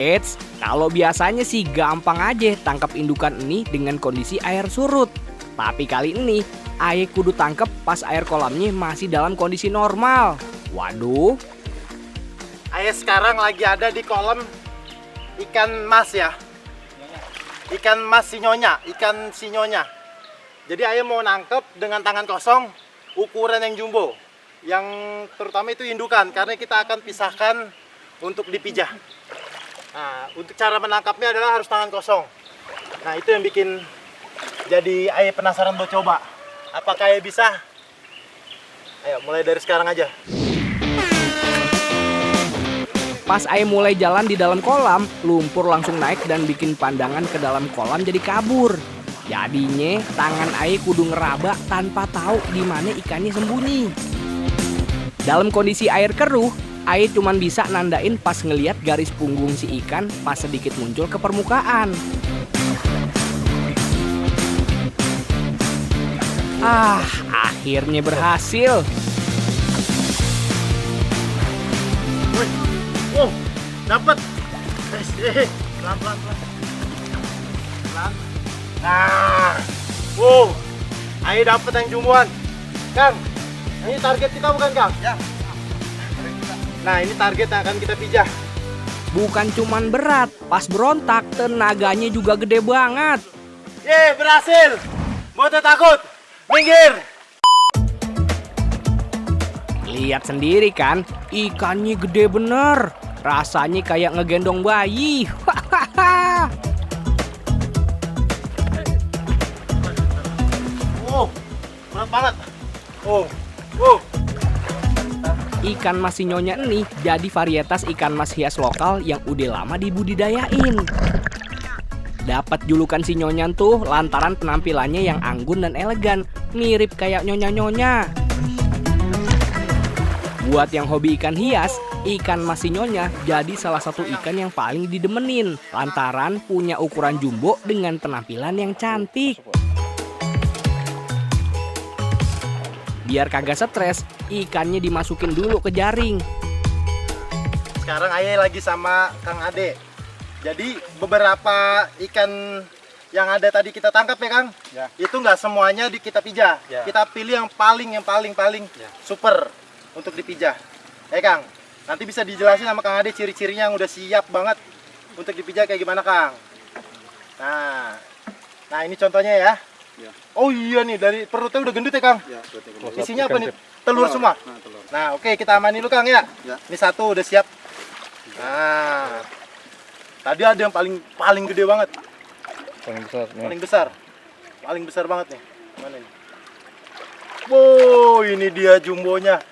Eits, kalau biasanya sih gampang aja tangkap indukan ini dengan kondisi air surut. Tapi kali ini, Aye kudu tangkep pas air kolamnya masih dalam kondisi normal. Waduh. Aye sekarang lagi ada di kolam ikan mas ya. Ikan mas sinyonya, ikan sinyonya. Jadi Aye mau nangkep dengan tangan kosong ukuran yang jumbo. Yang terutama itu indukan karena kita akan pisahkan untuk dipijah. Nah, untuk cara menangkapnya adalah harus tangan kosong. Nah, itu yang bikin jadi Aye penasaran buat coba. Apakah Aye bisa? Ayo, mulai dari sekarang aja. Pas Aye mulai jalan di dalam kolam, lumpur langsung naik dan bikin pandangan ke dalam kolam jadi kabur. Jadinya, tangan Aye kudu ngeraba tanpa tahu di mana ikannya sembunyi. Dalam kondisi air keruh, Aye cuman bisa nandain pas ngeliat garis punggung si ikan pas sedikit muncul ke permukaan. Akhirnya berhasil. Wih, dapat. Pelan. Nah, Aye dapat yang jumboan. Kang, ini target kita bukan Kang? Ya. Nah, ini target yang akan kita pijah. Bukan cuman berat, pas berontak tenaganya juga gede banget. Yeay, berhasil. Mau takut? Minggir. Lihat sendiri kan, ikannya gede bener. Rasanya kayak ngegendong bayi. Berat banget. Ikan mas sinyonya ini jadi varietas ikan mas hias lokal yang udah lama dibudidayain. Dapat julukan sinyonya tuh lantaran penampilannya yang anggun dan elegan, mirip kayak nyonya-nyonya. Buat yang hobi ikan hias, ikan mas sinyonya jadi salah satu ikan yang paling didemenin lantaran punya ukuran jumbo dengan penampilan yang cantik. Biar kagak stres, ikannya dimasukin dulu ke jaring. Sekarang Aye lagi sama Kang Ade. Jadi beberapa ikan yang ada tadi kita tangkap ya Kang, ya. Itu nggak semuanya kita pijah. Ya. Kita pilih yang paling ya. Super untuk dipijah. Kang, nanti bisa dijelasin sama Kang Ade ciri-cirinya yang udah siap banget untuk dipijah kayak gimana Kang. Nah ini contohnya ya. Ya. Oh iya nih, dari perutnya udah gendut ya Kang? Ya, betul. Isinya apa nih? Telur semua? Telur. Nah oke, kita amanin dulu Kang ya. Ini satu udah siap. Nah, tadi ada yang paling gede banget. Paling besar banget nih. Mana nih? Wow, ini dia jumbonya.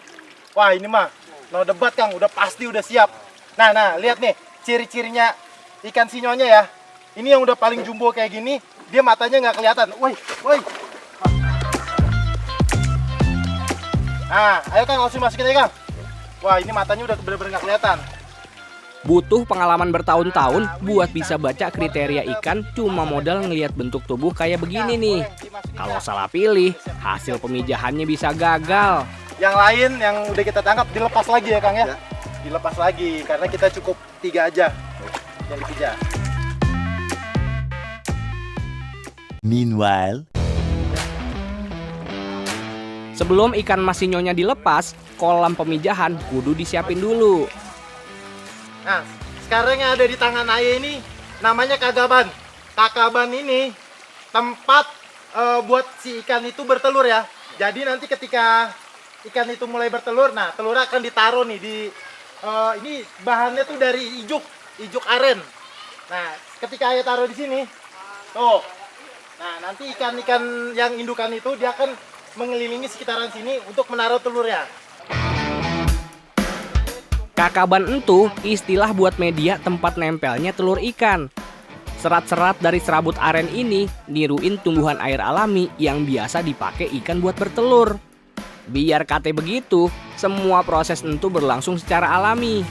Wah ini mah no debat Kang, udah pasti udah siap. Nah lihat nih ciri-cirinya ikan sinyonya ya. Ini yang udah paling jumbo kayak gini. Dia matanya nggak kelihatan. Woi. Nah, ayo Kang langsung masukin aja Kang. Wah, ini matanya udah bener-bener nggak kelihatan. Butuh pengalaman bertahun-tahun buat bisa baca kriteria ikan cuma modal ngelihat bentuk tubuh kayak begini nih. Kalau salah pilih, hasil pemijahannya bisa gagal. Yang lain yang udah kita tangkap dilepas lagi ya Kang ya. Dilepas lagi karena kita cukup 3 aja yang dipijah. Meanwhile, sebelum ikan mas sinyonya dilepas, kolam pemijahan kudu disiapin dulu. Nah, sekarang yang ada di tangan Aye ini namanya kakaban. Kakaban ini tempat buat si ikan itu bertelur ya. Jadi nanti ketika ikan itu mulai bertelur, nah telur akan ditaruh nih di ini bahannya tuh dari ijuk aren. Nah, ketika Aye taruh di sini, tuh. Nah, nanti ikan-ikan yang indukan itu dia akan mengelilingi sekitaran sini untuk menaruh telurnya. Kakaban itu istilah buat media tempat nempelnya telur ikan. Serat-serat dari serabut aren ini niruin tumbuhan air alami yang biasa dipakai ikan buat bertelur. Biar kate begitu, semua proses itu berlangsung secara alami.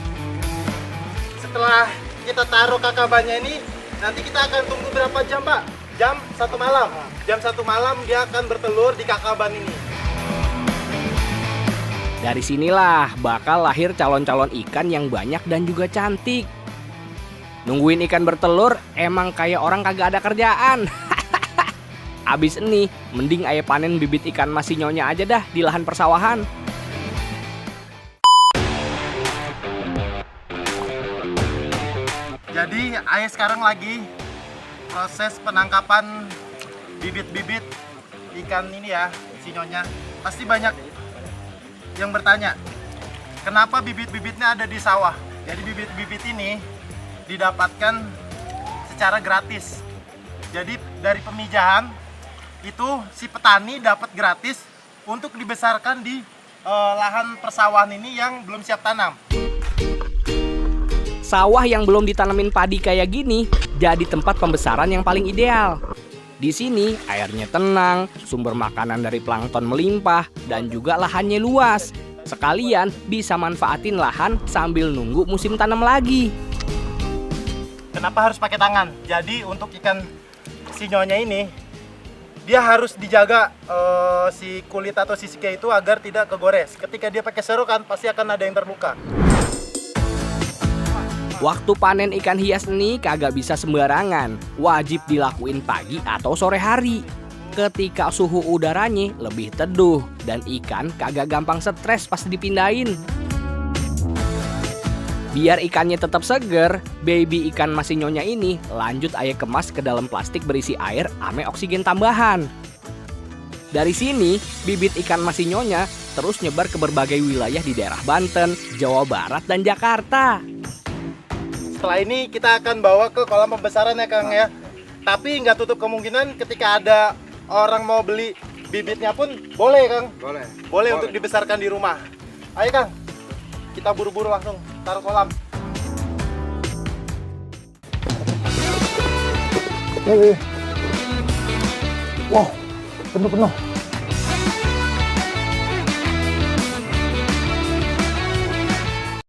Setelah kita taruh kakabannya ini, nanti kita akan tunggu berapa jam Pak? Jam 1 malam. Jam 1 malam dia akan bertelur di kakaban ini. Dari sinilah bakal lahir calon-calon ikan yang banyak dan juga cantik. Nungguin ikan bertelur emang kayak orang kagak ada kerjaan. Abis ini, mending ayah panen bibit ikan mas sinyonya aja dah di lahan persawahan. Jadi ayah sekarang lagi proses penangkapan bibit-bibit ikan ini ya, sinyonya. Pasti banyak yang bertanya, kenapa bibit-bibitnya ada di sawah? Jadi bibit-bibit ini didapatkan secara gratis. Jadi dari pemijahan itu si petani dapat gratis untuk dibesarkan di lahan persawahan ini yang belum siap tanam. Sawah yang belum ditanemin padi kayak gini jadi tempat pembesaran yang paling ideal. Di sini airnya tenang, sumber makanan dari plankton melimpah, dan juga lahannya luas. Sekalian bisa manfaatin lahan sambil nunggu musim tanam lagi. Kenapa harus pakai tangan? Jadi untuk ikan sinyonya ini dia harus dijaga si kulit atau sisiknya itu agar tidak kegores. Ketika dia pakai serokan pasti akan ada yang terluka. Waktu panen ikan hias ini kagak bisa sembarangan, wajib dilakuin pagi atau sore hari. Ketika suhu udaranya lebih teduh dan ikan kagak gampang stres pas dipindahin. Biar ikannya tetap seger, baby ikan mas sinyonya ini lanjut ayah kemas ke dalam plastik berisi air ame oksigen tambahan. Dari sini, bibit ikan mas sinyonya terus nyebar ke berbagai wilayah di daerah Banten, Jawa Barat, dan Jakarta. Setelah ini kita akan bawa ke kolam pembesaran ya Kang ya. Tapi nggak tutup kemungkinan ketika ada orang mau beli bibitnya pun boleh Kang. Boleh untuk dibesarkan di rumah. Ayo Kang, kita buru-buru langsung taruh kolam. Wow, penuh-penuh.